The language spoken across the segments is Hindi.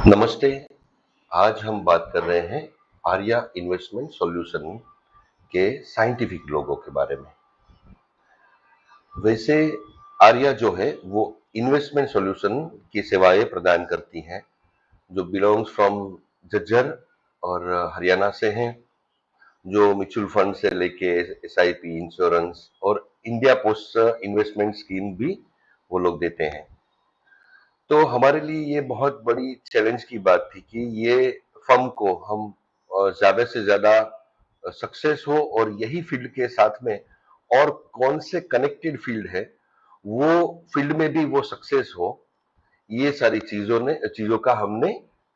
नमस्ते। आज हम बात कर रहे हैं आर्या इन्वेस्टमेंट सॉल्यूशन के साइंटिफिक लोगों के बारे में। वैसे आर्या जो है वो इन्वेस्टमेंट सॉल्यूशन की सेवाएं प्रदान करती हैं जो बिलोंग्स फ्रॉम झज्जर और हरियाणा से हैं, जो म्यूचुअल फंड से लेके एसआईपी, इंश्योरेंस और इंडिया पोस्ट इन्वेस्टमेंट स्कीम भी वो लोग देते हैं। तो हमारे लिए ये बहुत बड़ी चैलेंज की बात थी कि ये फर्म को हम ज़्यादा से ज़्यादा सक्सेस हो और यही फील्ड के साथ में और कौन से कनेक्टेड फील्ड है, वो फील्ड में भी वो सक्सेस हो, ये सारी चीज़ों का हमने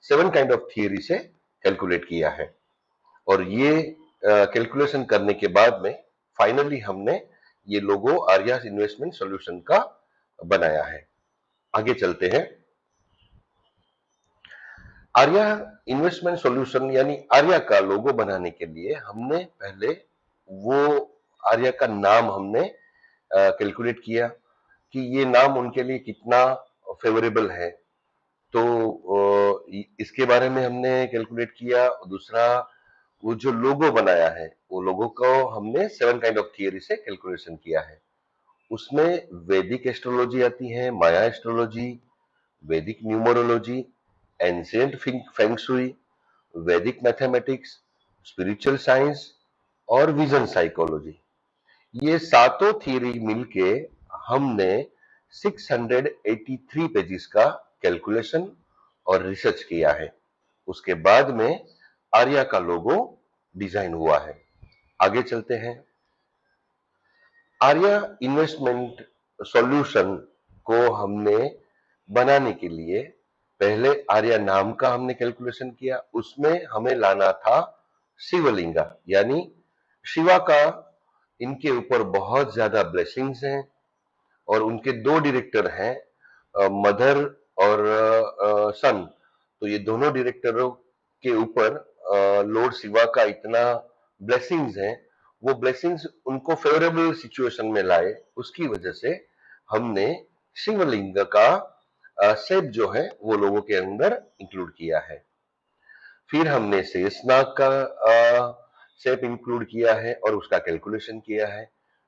7 काइंड ऑफ थियरी से कैलकुलेट किया है। और ये कैलकुलेशन करने के बाद में फाइनली हमने ये लोगो आर्यास इन्वेस्टमेंट सॉल्यूशन का बनाया है। आगे चलते हैं। आर्या इन्वेस्टमेंट सॉल्यूशन यानी आर्या का लोगो बनाने के लिए हमने पहले वो आर्या का नाम हमने कैलकुलेट किया कि ये नाम उनके लिए कितना फेवरेबल है। तो इसके बारे में हमने कैलकुलेट किया। दूसरा, वो जो लोगो बनाया है वो लोगो को हमने 7 काइंड ऑफ थियरी से कैलकुलेशन किया है। उसमें वैदिक एस्ट्रोलॉजी आती है, माया एस्ट्रोलॉजी, वैदिक न्यूमरोलॉजी, एंशिएंट फेंग शुई, वैदिक मैथमेटिक्स, स्पिरिचुअल साइंस और विजन साइकोलॉजी, ये सातों थियरी मिलके हमने 683 पेजेस का कैलकुलेशन और रिसर्च किया है। उसके बाद में आर्या का लोगो डिजाइन हुआ है। आगे चलते हैं। आर्या इन्वेस्टमेंट सॉल्यूशन को हमने बनाने के लिए पहले आर्या नाम का हमने कैलकुलेशन किया। उसमें हमें लाना था शिवलिंगा, यानी शिवा का इनके ऊपर बहुत ज्यादा ब्लेसिंग्स हैं और उनके दो डायरेक्टर हैं, मदर और सन। तो ये दोनों डायरेक्टरों के ऊपर लॉर्ड शिवा का इतना ब्लेसिंग्स हैं, वो ब्लेसिंग्स उनको फेवरेबल सिचुएशन में लाए। उसकी वजह से हमने शिवलिंग का शेप जो है वो लोगों के अंदर इंक्लूड किया है। फिर हमने शेषनाग का शेप इंक्लूड किया है और उसका कैलकुलेशन किया है।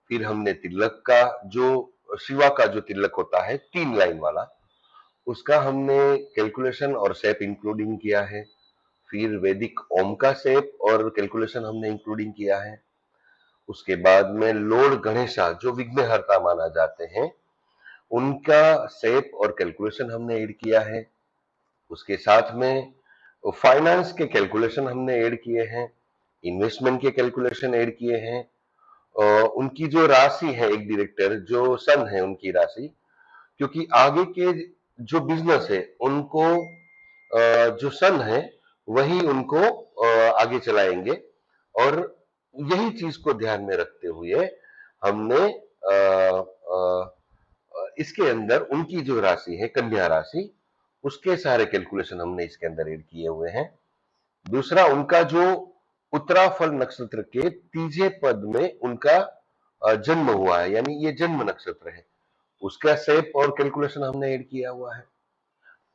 फिर हमने तिलक का, जो शिवा का जो तिलक होता है 3 लाइन वाला, उसका हमने कैलकुलेशन और शेप इंक्लूडिंग किया है। फिर वैदिक ओम का शेप और कैलकुलेशन हमने इंक्लूडिंग किया है। उसके बाद में लॉर्ड गणेशा जो विघ्नहर्ता माना जाते हैं, उनका शेप और कैलकुलेशन हमने ऐड किया है। उसके साथ में फाइनेंस के कैलकुलेशन हमने ऐड किए हैं, इन्वेस्टमेंट के कैलकुलेशन ऐड किए हैं। उनकी जो राशि है, एक डायरेक्टर जो सन है उनकी राशि, क्योंकि आगे के जो बिजनेस है उनको जो सन है वही उनको आगे चलाएंगे। और यही चीज को ध्यान में रखते हुए हमने इसके अंदर उनकी जो राशि है कन्या राशि, उसके सारे कैलकुलेशन हमने इसके अंदर ऐड किए हुए हैं। दूसरा, उनका जो उत्तराफल नक्षत्र के तीजे पद में उनका जन्म हुआ है, यानी ये जन्म नक्षत्र है, उसका शेप और कैलकुलेशन हमने ऐड किया हुआ है।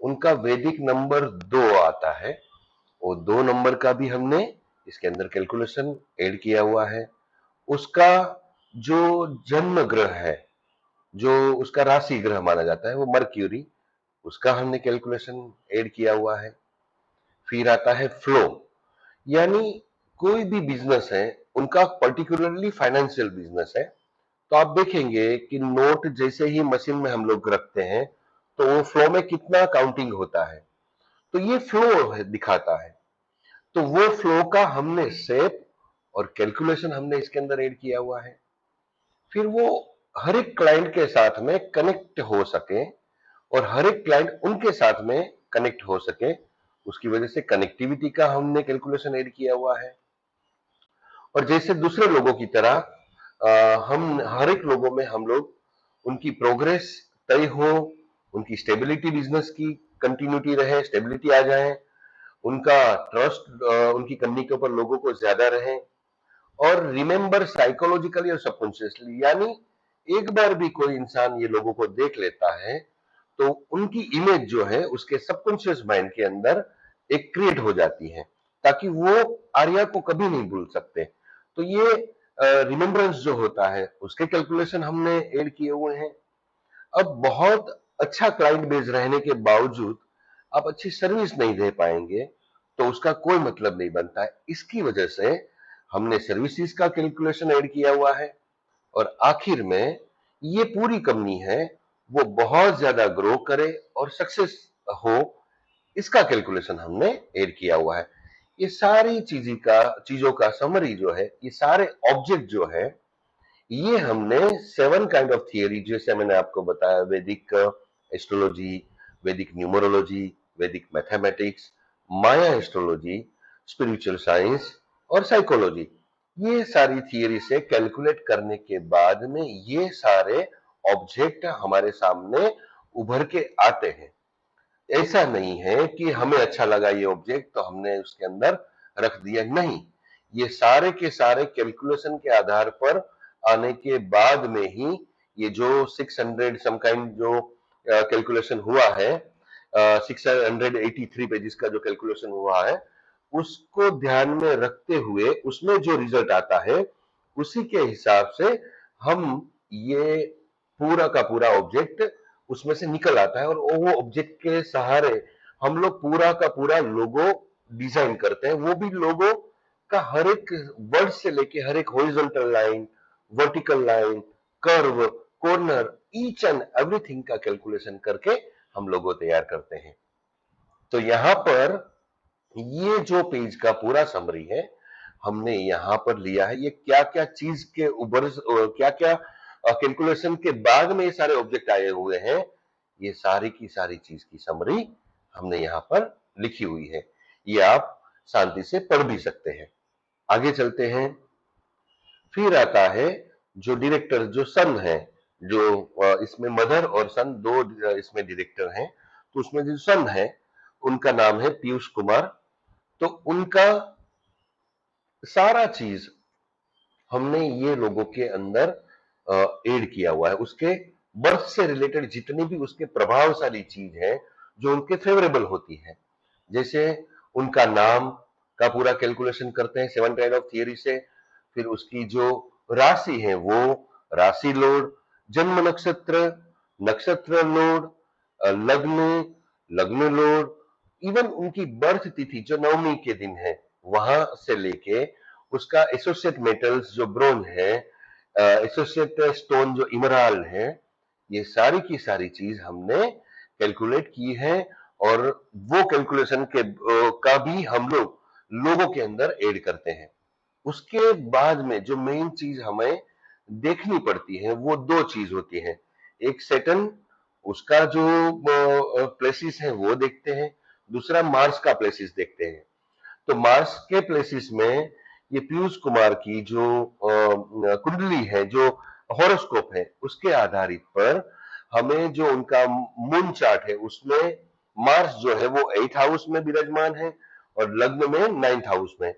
उनका वैदिक नंबर 2 आता है, वो 2 नंबर का भी हमने इसके अंदर कैलकुलेशन ऐड किया हुआ है। उसका जो जन्म ग्रह है, जो उसका राशि ग्रह माना जाता है, वो मर्क्यूरी, उसका हमने कैलकुलेशन ऐड किया हुआ है। फिर आता है फ्लो, यानी कोई भी बिजनेस है, उनका पर्टिकुलरली फाइनेंशियल बिजनेस है, तो आप देखेंगे कि नोट जैसे ही मशीन में हम लोग रखते हैं तो वो फ्लो में कितना काउंटिंग होता है, तो ये फ्लो है, दिखाता है। तो वो फ्लो का हमने शेप और कैलकुलेशन हमने इसके अंदर ऐड किया हुआ है। फिर वो हर एक क्लाइंट के साथ में कनेक्ट हो सके और हर एक क्लाइंट उनके साथ में कनेक्ट हो सके, उसकी वजह से कनेक्टिविटी का हमने कैलकुलेशन ऐड किया हुआ है। और जैसे दूसरे लोगों की तरह हम हर एक लोगों में हम लोग उनकी प्रोग्रेस तय हो, उनकी स्टेबिलिटी, बिजनेस की कंटिन्यूटी रहे, स्टेबिलिटी आ जाए, उनका ट्रस्ट उनकी कंपनी के ऊपर लोगों को ज्यादा रहे, और रिमेंबर साइकोलॉजिकली और सबकॉन्शियसली, यानी एक बार भी कोई इंसान ये लोगों को देख लेता है तो उनकी इमेज जो है उसके सबकॉन्शियस माइंड के अंदर एक क्रिएट हो जाती है, ताकि वो आर्या को कभी नहीं भूल सकते। तो ये रिमेम्बरेंस जो होता है उसके कैलकुलेशन हमने ऐड किए हुए हैं। अब बहुत अच्छा क्लाइंट बेस रहने के बावजूद आप अच्छी सर्विस नहीं दे पाएंगे, तो उसका कोई मतलब नहीं बनता है। इसकी वजह से हमने सर्विसेज का कैलकुलेशन ऐड किया हुआ है, और आखिर में ये पूरी कंपनी है वो बहुत ज्यादा ग्रो करे और सक्सेस हो, इसका कैलकुलेशन हमने ऐड किया हुआ है। ये सारी चीजों का समरी जो है, ये सारे ऑब्जेक्ट जो है, ये हमने 7 काइंड ऑफ थियरी, जैसे मैंने आपको बताया, वैदिक एस्ट्रोलॉजी, वैदिक न्यूमरोलॉजी, वैदिक मैथमेटिक्स, माया एस्ट्रोलॉजी, स्पिरिचुअल साइंस और साइकोलॉजी, ये सारी थियरी से कैलकुलेट करने के बाद में ये सारे ऑब्जेक्ट हमारे सामने उभर के आते हैं। ऐसा नहीं है कि हमें अच्छा लगा ये ऑब्जेक्ट तो हमने उसके अंदर रख दिया, नहीं। ये सारे के सारे कैलकुलेशन के आधार पर आने के बाद में ही ये जो 600 सम काइंड जो कैलकुलेशन हुआ है, 683 पेजेस का जो कैलकुलेशन हुआ है, उसको ध्यान में रखते हुए उसमें जो रिजल्ट आता है उसी के हिसाब से हम ये पूरा का पूरा ऑब्जेक्ट उसमें से निकल आता है, और वो ऑब्जेक्ट के सहारे हम लोग पूरा का पूरा लोगो डिजाइन करते हैं। वो भी लोगो का हर एक वर्ड से लेके हर एक horizontal line, vertical line, curve, corner, each and everything का कैलकुलेशन करके हम लोगो तैयार करते हैं। तो यहां पर ये जो पेज का पूरा समरी है हमने यहां पर लिया है, ये क्या क्या चीज के ऊपर, क्या क्या कैलकुलेशन के बाद में ये सारे ऑब्जेक्ट आए हुए हैं, ये सारी की सारी चीज की समरी हमने यहाँ पर लिखी हुई है। ये आप शांति से पढ़ भी सकते हैं। आगे चलते हैं। फिर आता है जो डायरेक्टर, जो सन है, जो इसमें मदर और सन दो इसमें डायरेक्टर हैं, तो उसमें जो सन है उनका नाम है पीयूष कुमार। तो उनका सारा चीज हमने ये लोगों के अंदर ऐड किया हुआ है। उसके बर्थ से रिलेटेड जितनी भी उसके प्रभावशाली चीज है जो उनके फेवरेबल होती है, जैसे उनका नाम का पूरा कैलकुलेशन करते हैं 7 काइंड ऑफ थियरी से। फिर उसकी जो राशि है वो राशि लोड, जन्म नक्षत्र, नक्षत्र लोड, लग्न, लग्न लोड, इवन उनकी बर्थ तिथि जो नवमी के दिन है वहां से लेके उसका एसोसिएट मेटल्स जो ब्रोन है, एसोसिएट स्टोन जो इमराल है, ये सारी की सारी चीज हमने कैलकुलेट की है। और वो कैलकुलेशन के का भी हम लोग लोगों के अंदर ऐड करते हैं। उसके बाद में जो मेन चीज हमें देखनी पड़ती है वो दो चीज होती है। एक सेटन, उसका जो प्लेसेस है वो देखते हैं, दूसरा मार्स का प्लेसेस देखते हैं। तो मार्स के प्लेसेस में ये पीयूष कुमार की जो कुंडली है, जो हॉरोस्कोप है, उसके आधारित पर हमें जो उनका मून चार्ट है उसमें मार्स जो है वो 8th हाउस में विराजमान है और लग्न में 9th हाउस में।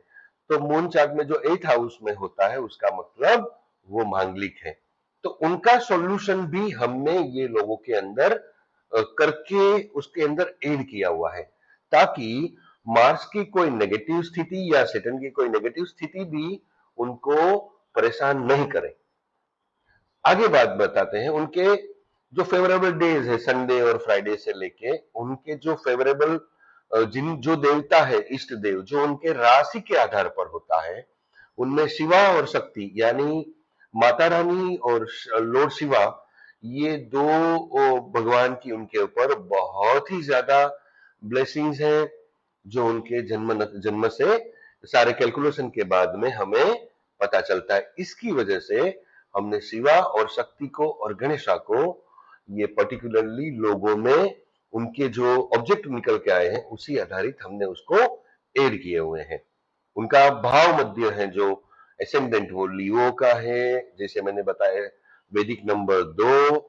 तो मून चार्ट में जो 8th हाउस में होता है उसका मतलब वो मांगलिक है। तो उनका सॉल्यूशन भी हमने ये लोगों के अंदर करके उसके अंदर ऐड किया हुआ है, ताकि मार्स की कोई नेगेटिव स्थिति या सेटन की कोई नेगेटिव स्थिति भी उनको परेशान नहीं करे। आगे बात बताते हैं उनके जो फेवरेबल डेज है, संडे और फ्राइडे से लेके उनके जो फेवरेबल जिन जो देवता है, इष्ट देव, जो उनके राशि के आधार पर होता है, उनमें शिवा और शक्ति यानी माता रानी और लॉर्ड शिवा, ये दो भगवान की उनके ऊपर बहुत ही ज्यादा ब्लेसिंग्स हैं, जो उनके जन्म से सारे कैलकुलेशन के बाद में हमें पता चलता है। इसकी वजह से हमने शिवा और शक्ति को और गणेशा को ये पर्टिकुलरली लोगों में उनके जो ऑब्जेक्ट निकल के आए हैं उसी आधारित हमने उसको ऐड किए हुए हैं। उनका भाव मध्य है जो एसेंडेंट वो लियो का है, जैसे मैंने बताया वैदिक नंबर 2।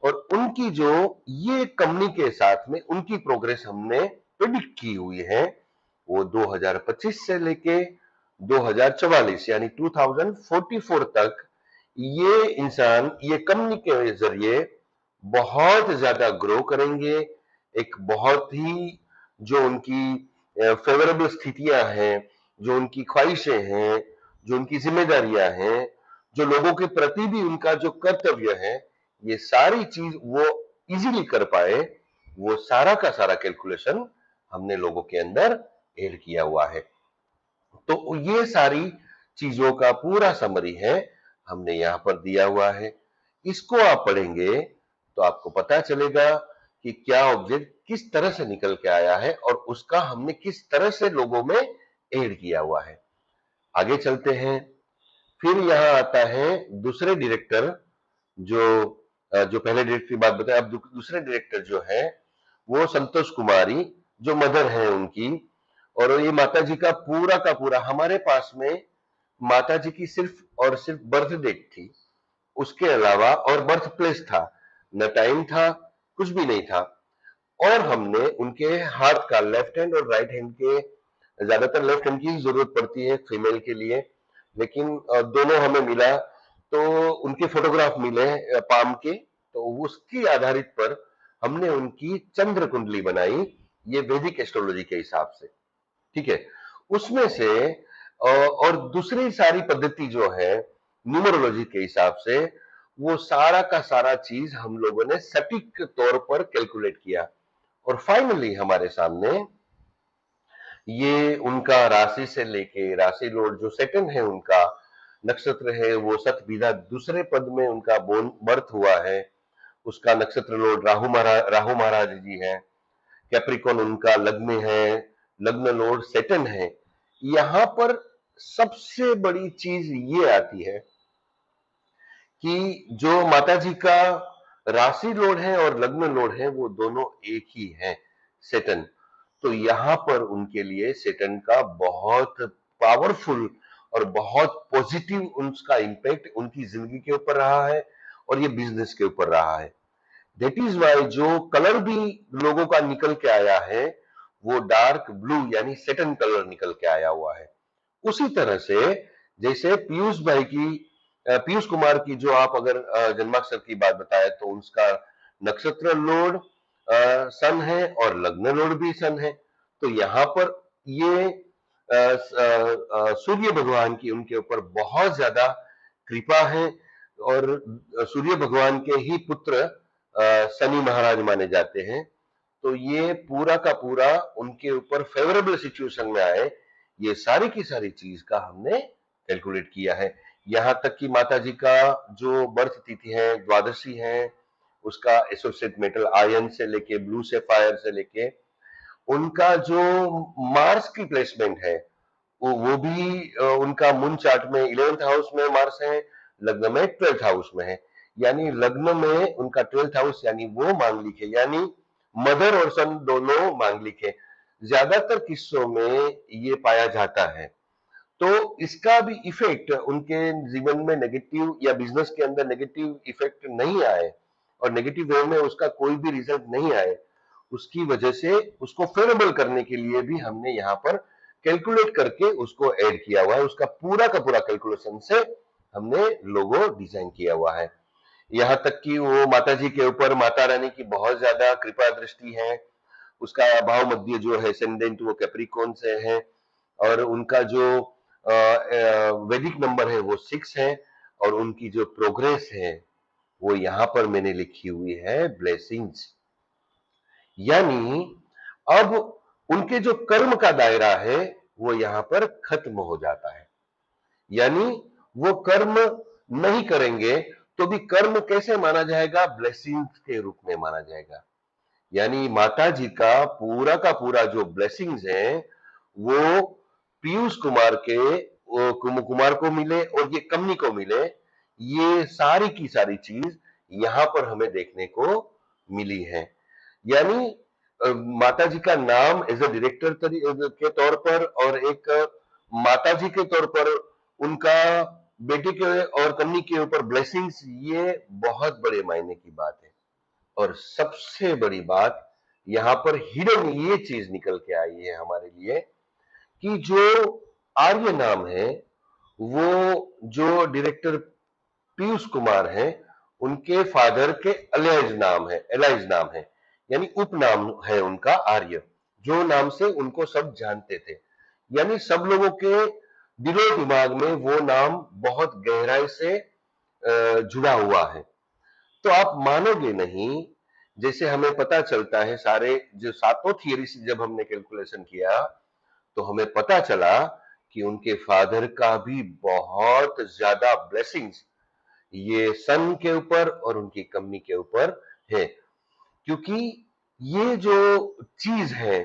और उनकी जो ये कंपनी के साथ में उनकी प्रोग्रेस हमने प्रेडिक्ट की हुई है, वो 2025 से लेके 2044 यानी 2044 तक ये इंसान ये कंपनी के जरिए बहुत ज्यादा ग्रो करेंगे। एक बहुत ही जो उनकी फेवरेबल स्थितियां हैं, जो उनकी ख्वाहिशें हैं, जो उनकी जिम्मेदारियां हैं, जो लोगों के प्रति भी उनका जो कर्तव्य है, ये सारी चीज वो इजीली कर पाए, वो सारा का सारा कैलकुलेशन हमने लोगों के अंदर ऐड किया हुआ है। तो ये सारी चीजों का पूरा समरी है, हमने यहाँ पर दिया हुआ है। इसको आप पढ़ेंगे तो आपको पता चलेगा कि क्या ऑब्जेक्ट किस तरह से निकल के आया है और उसका हमने किस तरह से लोगों में ऐड किया हुआ है। आगे चलते हैं। फिर यहाँ आता है दूसरे डायरेक्टर, जो पहले डायरेक्टर की बात बताया, अब दूसरे डायरेक्टर जो है वो संतोष कुमारी, जो मदर है उनकी। और ये माता जी का पूरा हमारे पास में माता जी की सिर्फ और सिर्फ बर्थ डेट थी, उसके अलावा और बर्थ प्लेस था, न टाइम था, कुछ भी नहीं था। और हमने उनके हाथ का लेफ्ट हैंड और राइट हैंड के, ज्यादातर लेफ्ट हैंड की ही जरूरत पड़ती है फीमेल के लिए, लेकिन दोनों हमें मिला, तो उनके फोटोग्राफ मिले पाम के, तो उसकी आधारित पर हमने उनकी चंद्र कुंडली बनाई, ये वैदिक एस्ट्रोलॉजी के हिसाब से। ठीक है। उसमें से और दूसरी सारी पद्धति जो है न्यूमरोलॉजी के हिसाब से, वो सारा का सारा चीज हम लोगों ने सटीक तौर पर कैलकुलेट किया। और फाइनली हमारे सामने ये उनका राशि से लेके राशि लोड जो सेकंड है, उनका नक्षत्र है वो सतभिदा दूसरे पद में उनका बर्थ हुआ है, उसका नक्षत्र लोड राहु महाराज जी है। कैप्रिकॉन उनका लग्न है, लग्न लोड सेटन है। यहां पर सबसे बड़ी चीज ये आती है कि जो माता जी का राशि लोड है और लग्न लोड है वो दोनों एक ही है, सेटन। तो यहां पर उनके लिए सेटन का बहुत पावरफुल और बहुत पॉजिटिव उसका इम्पैक्ट उनकी जिंदगी के ऊपर रहा है और ये बिजनेस के ऊपर रहा है। दैट इज वाई जो कलर भी लोगों का निकल के आया है वो डार्क ब्लू यानी सेटन कलर निकल के आया हुआ है। उसी तरह से जैसे पीयूष कुमार की जो आप अगर जन्माक्षर की बात बताए तो उसका नक्षत्र लोड सन है और लग्न लोड भी सन है। तो यहाँ पर ये सूर्य भगवान की उनके ऊपर बहुत ज्यादा कृपा है। और सूर्य भगवान के ही पुत्र शनि महाराज माने जाते हैं। तो ये पूरा का पूरा उनके ऊपर फेवरेबल सिचुएशन में आए, ये सारी की सारी चीज का हमने कैलकुलेट किया है। यहां तक कि माता जी का जो बर्थ तिथि है द्वादशी है, उसका एसोसिएट मेटल आयन से लेके ब्लू सेफायर से लेके उनका जो मार्स की प्लेसमेंट है वो भी उनका मून चार्ट में 11th हाउस में मार्स है, लग्न में 12th हाउस में है। यानी लग्न में उनका 12th हाउस यानी वो मांगलिक है, यानी मदर और सन दोनों मांगलिक है। ज्यादातर किस्सों में ये पाया जाता है। तो इसका भी इफेक्ट उनके जीवन में नेगेटिव या बिजनेस के अंदर नेगेटिव इफेक्ट नहीं आए और नेगेटिव वे में उसका कोई भी रिजल्ट नहीं आए, उसकी वजह से उसको फेवरेबल करने के लिए भी हमने यहाँ पर कैलकुलेट करके उसको ऐड किया हुआ है। उसका पूरा का पूरा कैलकुलेशन से हमने लोगो डिजाइन किया हुआ है। यहाँ तक कि वो माता जी के ऊपर माता रानी की बहुत ज्यादा कृपा दृष्टि है। उसका भाव मध्य जो है असेंडेंट वो कैप्रिकॉन से है और उनका जो वैदिक नंबर है वो 6 है और उनकी जो प्रोग्रेस है वो यहाँ पर मैंने लिखी हुई है ब्लेसिंग्स। यानी अब उनके जो कर्म का दायरा है वो यहाँ पर खत्म हो जाता है। यानी वो कर्म नहीं करेंगे तो भी कर्म कैसे माना जाएगा, ब्लेसिंग्स के रूप में माना जाएगा। यानी माता जी का पूरा जो ब्लेसिंग्स है वो पीयूष कुमार कुमार को मिले और ये कमनी को मिले। ये सारी की सारी चीज यहां पर हमें देखने को मिली है। यानी माता जी का नाम एज अ डायरेक्टर के तौर पर और एक माता जी के तौर पर उनका बेटी के और कन्नी के ऊपर ब्लेसिंग्स, ये बहुत बड़े मायने की बात है। और सबसे बड़ी बात यहां पर हिडन ये चीज निकल के आई है हमारे लिए कि जो आर्य नाम है वो जो डायरेक्टर पीयूष कुमार है उनके फादर के एलाइज नाम है, यानी उपनाम है उनका आर्य, जो नाम से उनको सब जानते थे। यानी सब लोगों के दिलो दिमाग में वो नाम बहुत गहराई से जुड़ा हुआ है। तो आप मानोगे नहीं, जैसे हमें पता चलता है सारे जो सातों थियरी से जब हमने कैलकुलेशन किया, तो हमें पता चला कि उनके फादर का भी बहुत ज्यादा ब्लेसिंग्स ये सन के ऊपर और उनकी कंपनी के ऊपर है। क्योंकि ये जो चीज है,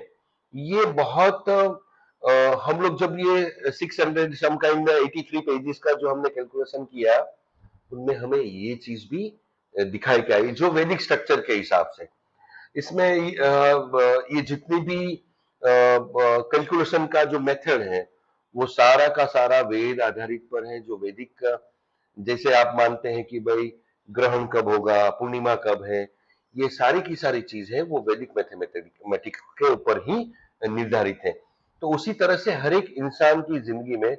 ये बहुत हम लोग जब ये 600 सम काइंड 83 पेजेस का जो हमने कैलकुलेशन किया, उनमें हमें ये चीज भी दिखाई के आई जो वैदिक स्ट्रक्चर के हिसाब से। इसमें ये जितनी भी कैलकुलेशन का जो मेथड है, वो सारा का सारा वेद आधारित पर है। जो वैदिक जैसे आप मानते हैं कि भाई ग्रहण कब होगा, पूर्णिमा कब है, ये सारी की सारी चीज है वो वैदिक मैथमेटिक्स के ऊपर ही निर्धारित है। तो उसी तरह से हर एक इंसान की जिंदगी में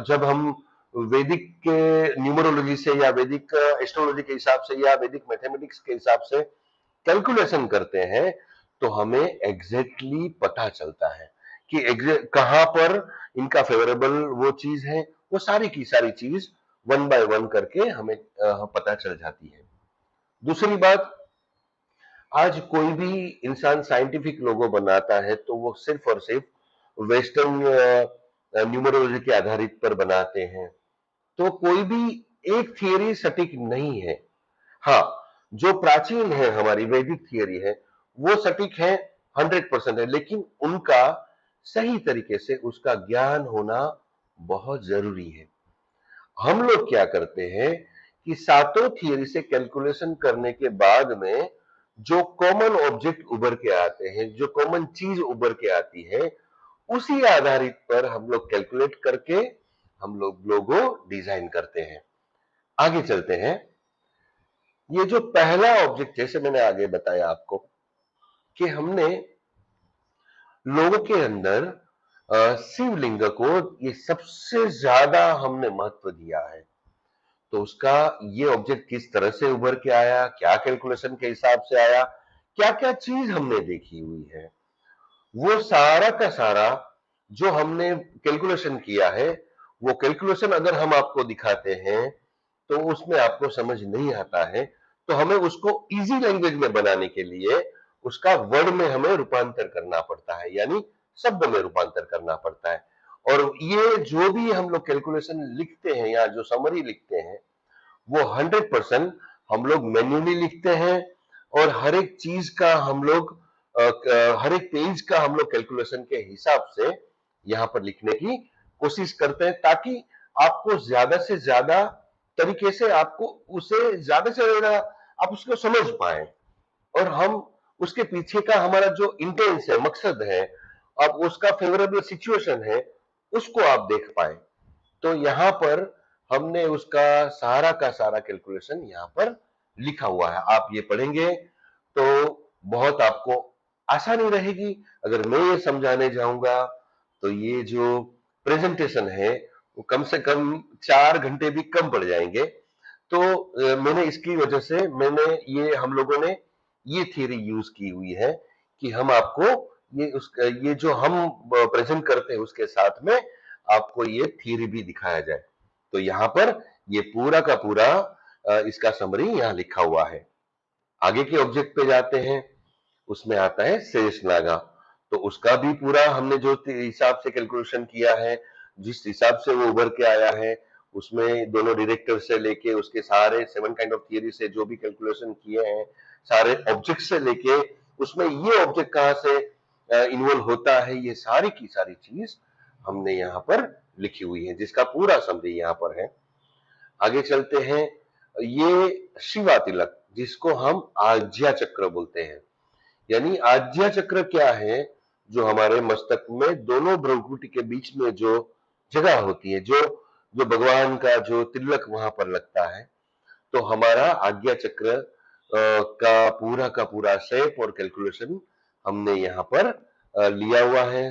जब हम वैदिक के न्यूमरोलॉजी से या वैदिक एस्ट्रोलॉजी के हिसाब से या वैदिक मैथमेटिक्स के हिसाब से कैलकुलेशन करते हैं, तो हमें एग्जैक्टली पता चलता है कि कहां पर इनका फेवरेबल वो चीज है। वो सारी की सारी चीज वन बाय वन करके हमें पता चल जाती है। दूसरी बात, आज कोई भी इंसान साइंटिफिक लोगो बनाता है तो वो सिर्फ और सिर्फ वेस्टर्न न्यूमरोलॉजी के आधारित पर बनाते हैं। तो कोई भी एक थियरी सटीक नहीं है। हाँ, जो प्राचीन है हमारी वैदिक थियरी है, वो सटीक है, 100% है, लेकिन उनका सही तरीके से उसका ज्ञान होना बहुत जरूरी है। हम लोग क्या करते हैं कि सातों थियरी से कैलकुलेशन करने के बाद में जो कॉमन ऑब्जेक्ट उभर के आते हैं, जो कॉमन चीज उभर के आती है, उसी आधारित पर हम लोग कैलकुलेट करके हम लोग लोगो डिजाइन करते हैं। आगे चलते हैं। ये जो पहला ऑब्जेक्ट, जैसे मैंने आगे बताया आपको कि हमने लोगों के अंदर शिवलिंग को ये सबसे ज्यादा हमने महत्व दिया है। तो उसका ये ऑब्जेक्ट किस तरह से उभर के आया, क्या कैलकुलेशन के हिसाब से आया, क्या क्या चीज हमने देखी हुई है, वो सारा का सारा जो हमने कैलकुलेशन किया है, वो कैलकुलेशन अगर हम आपको दिखाते हैं तो उसमें आपको समझ नहीं आता है, तो हमें उसको इजी लैंग्वेज में बनाने के लिए उसका वर्ड में हमें रूपांतर करना पड़ता है, यानी शब्द में रूपांतर करना पड़ता है। और ये जो भी हम लोग कैलकुलेशन लिखते हैं या जो समरी लिखते हैं, वो 100% हम लोग मैन्युअली लिखते हैं। और हर एक चीज का हम लोग हर एक पेज का हम लोग कैलकुलेशन के हिसाब से यहाँ पर लिखने की कोशिश करते हैं, ताकि आपको ज्यादा से ज्यादा तरीके से आपको उसे ज्यादा से ज्यादा आप उसको समझ पाए, और हम उसके पीछे का हमारा जो इंटेंस है, मकसद है, अब उसका फेवरेबल सिचुएशन है, उसको आप देख पाए। तो यहाँ पर हमने उसका सारा का सारा कैलकुलेशन यहाँ पर लिखा हुआ है। आप ये पढ़ेंगे तो बहुत आपको आसानी रहेगी। अगर मैं ये समझाने जाऊंगा तो ये जो प्रेजेंटेशन है वो कम से कम 4 घंटे भी कम पड़ जाएंगे। तो मैंने इसकी वजह से ये हम लोगों ने ये थियरी यूज की हुई है कि हम आपको ये जो हम प्रेजेंट करते हैं उसके साथ में आपको ये थियरी भी दिखाया जाए। तो यहाँ पर ये पूरा का पूरा इसका समरी यहाँ लिखा हुआ है। आगे के ऑब्जेक्ट पे जाते हैं, उसमें आता है शेष नागा। तो उसका भी पूरा हमने जो हिसाब से कैलकुलेशन किया है, जिस हिसाब से वो उभर के आया है, उसमें दोनों डायरेक्टर से लेके उसके सारे 7 काइंड ऑफ थियरी से जो भी कैलकुलेशन किए हैं, सारे ऑब्जेक्ट से लेके उसमें ये ऑब्जेक्ट कहाँ से इन्वॉल्व होता है, ये सारी की सारी चीज हमने यहाँ पर लिखी हुई है, जिसका पूरा समरी यहाँ पर है। आगे चलते हैं। ये शिवा तिलक, जिसको हम आज्ञा चक्र बोलते हैं, यानी आज्ञा चक्र क्या है, जो हमारे मस्तक में दोनों भ्रुकुटी के बीच में जो जगह होती है, जो जो भगवान का जो तिलक वहां पर लगता है, तो हमारा आज्ञा चक्र का पूरा शेप और कैलकुलेशन हमने यहाँ पर लिया हुआ है,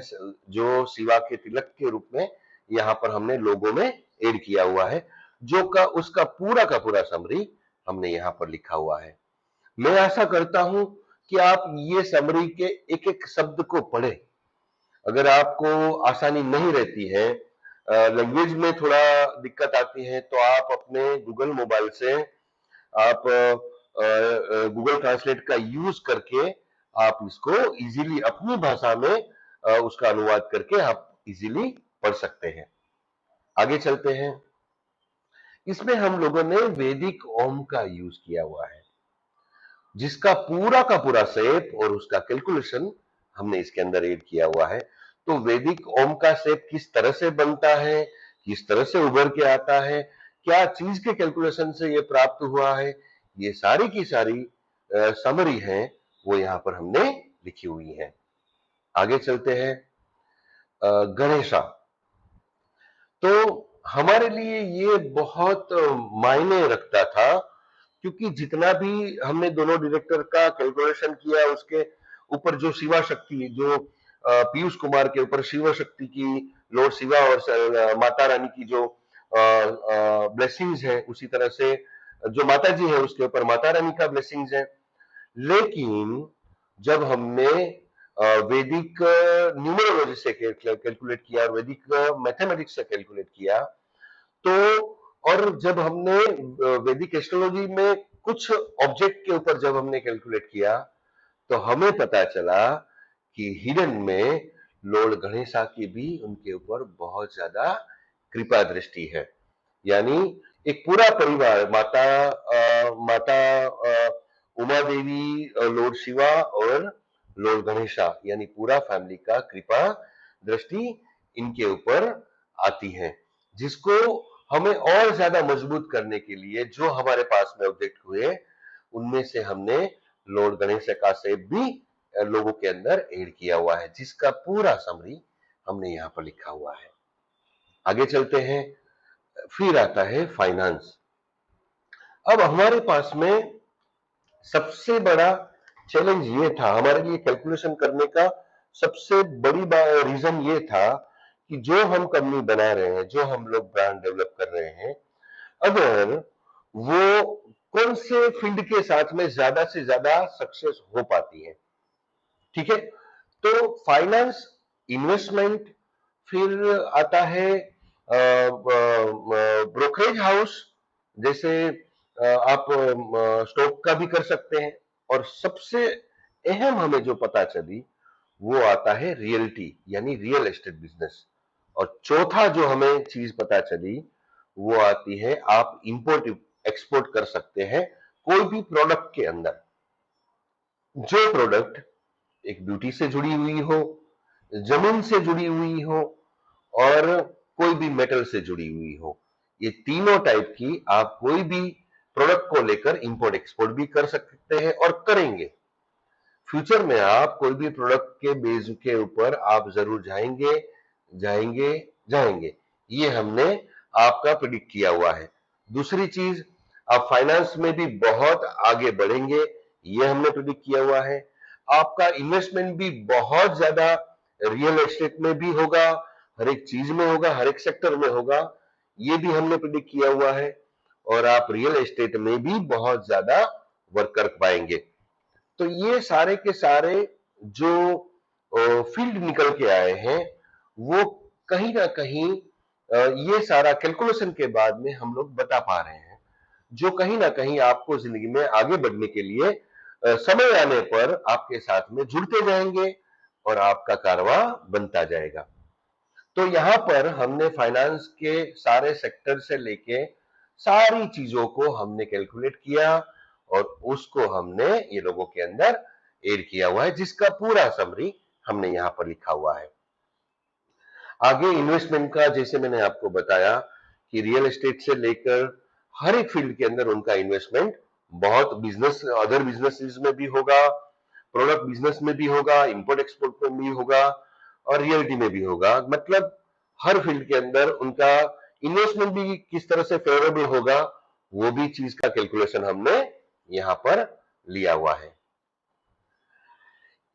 जो शिवा के तिलक के रूप में यहाँ पर हमने लोगों में ऐड किया हुआ है, जो का उसका पूरा का पूरा समरी हमने यहाँ पर लिखा हुआ है। मैं आशा करता हूं कि आप ये समरी के एक एक शब्द को पढ़ें। अगर आपको आसानी नहीं रहती है, लैंग्वेज में थोड़ा दिक्कत आती है, तो आप अपने गूगल मोबाइल से आप गूगल ट्रांसलेट का यूज करके आप इसको इजीली अपनी भाषा में उसका अनुवाद करके आप इजीली पढ़ सकते हैं। आगे चलते हैं। इसमें हम लोगों ने वैदिक ओम का यूज किया हुआ है, जिसका पूरा का पूरा शेप और उसका कैलकुलेशन हमने इसके अंदर ऐड किया हुआ है। तो वैदिक ओम का शेप किस तरह से बनता है, किस तरह से उभर के आता है, क्या चीज के कैलकुलेशन से ये प्राप्त हुआ है, ये सारी की सारी समरी है वो यहाँ पर हमने लिखी हुई है। आगे चलते हैं। गणेशा, तो हमारे लिए ये बहुत मायने रखता था, क्योंकि जितना भी हमने दोनों डायरेक्टर का कैलकुलेशन किया, उसके ऊपर जो शिवा शक्ति, जो पीयूष कुमार के ऊपर शिवा शक्ति की, लॉर्ड शिवा और माता रानी की जो ब्लेसिंग्स है, उसी तरह से जो माता जी है उसके ऊपर माता रानी का ब्लेसिंग्स है। लेकिन जब हमने वैदिक न्यूमरोलॉजी से कैलकुलेट किया और वैदिक मैथमेटिक्स से कैलकुलेट किया, तो और जब हमने वैदिक एस्ट्रोलॉजी में कुछ ऑब्जेक्ट के ऊपर जब हमने कैलकुलेट किया, तो हमें पता चला कि हिडन में लॉर्ड गणेशा की भी उनके ऊपर बहुत ज्यादा कृपा दृष्टि है। यानी एक पूरा परिवार, माता उमा देवी, लॉर्ड शिवा और लॉर्ड गणेशा, यानी पूरा फैमिली का कृपा दृष्टि इनके ऊपर आती है, जिसको हमें और ज्यादा मजबूत करने के लिए जो हमारे पास में ऑब्जेक्ट हुए, उनमें से हमने लॉर्ड गणेश का शेप भी लोगों के अंदर ऐड किया हुआ है, जिसका पूरा समरी हमने यहाँ पर लिखा हुआ है। आगे चलते हैं। फिर आता है फाइनेंस। अब हमारे पास में सबसे बड़ा चैलेंज ये था, हमारे लिए कैलकुलेशन करने का सबसे बड़ी रीजन ये था कि जो हम कंपनी बना रहे हैं, जो हम लोग ब्रांड डेवलप कर रहे हैं, अगर वो कौन से फील्ड के साथ में ज्यादा से ज्यादा सक्सेस हो पाती है। ठीक है, तो फाइनेंस, इन्वेस्टमेंट, फिर आता है ब्रोकरेज हाउस, जैसे आप स्टॉक का भी कर सकते हैं, और सबसे अहम हमें जो पता चली वो आता है रियल्टी, यानी रियल एस्टेट बिजनेस। और चौथा जो हमें चीज पता चली वो आती है, आप इंपोर्ट एक्सपोर्ट कर सकते हैं कोई भी प्रोडक्ट के अंदर, जो प्रोडक्ट एक ब्यूटी से जुड़ी हुई हो, जमीन से जुड़ी हुई हो, और कोई भी मेटल से जुड़ी हुई हो। ये तीनों टाइप की आप कोई भी प्रोडक्ट को लेकर इंपोर्ट एक्सपोर्ट भी कर सकते हैं और करेंगे। फ्यूचर में आप कोई भी प्रोडक्ट के बेस के ऊपर आप जरूर जाएंगे जाएंगे जाएंगे, ये हमने आपका प्रिडिक्ट किया हुआ है। दूसरी चीज, आप फाइनेंस में भी बहुत आगे बढ़ेंगे, ये हमने प्रिडिक्ट किया हुआ है। आपका इन्वेस्टमेंट भी बहुत ज्यादा रियल एस्टेट में भी होगा, हर एक चीज में होगा, हर एक सेक्टर में होगा, ये भी हमने प्रिडिक्ट किया हुआ है। और आप रियल एस्टेट में भी बहुत ज्यादा वर्क कर पाएंगे। तो ये सारे के सारे जो फील्ड निकल के आए हैं, वो कहीं ना कहीं ये सारा कैलकुलेशन के बाद में हम लोग बता पा रहे हैं, जो कहीं ना कहीं आपको जिंदगी में आगे बढ़ने के लिए समय आने पर आपके साथ में जुड़ते जाएंगे और आपका कारवां बनता जाएगा। तो यहाँ पर हमने फाइनेंस के सारे सेक्टर से लेके सारी चीजों को हमने कैलकुलेट किया और उसको हमने ये लोगों के अंदर ऐड किया हुआ है, जिसका पूरा समरी हमने यहाँ पर लिखा हुआ है। आगे इन्वेस्टमेंट का, जैसे मैंने आपको बताया कि रियल एस्टेट से लेकर हर एक फील्ड के अंदर उनका इन्वेस्टमेंट बहुत बिजनेस, अदर बिजनेसेस में भी होगा, प्रोडक्ट बिजनेस में भी होगा, इंपोर्ट एक्सपोर्ट में भी होगा, और रियलिटी में भी होगा। मतलब हर फील्ड के अंदर उनका इन्वेस्टमेंट भी किस तरह से फेवरेबल होगा, वो भी चीज का कैलकुलेशन हमने यहां पर लिया हुआ है।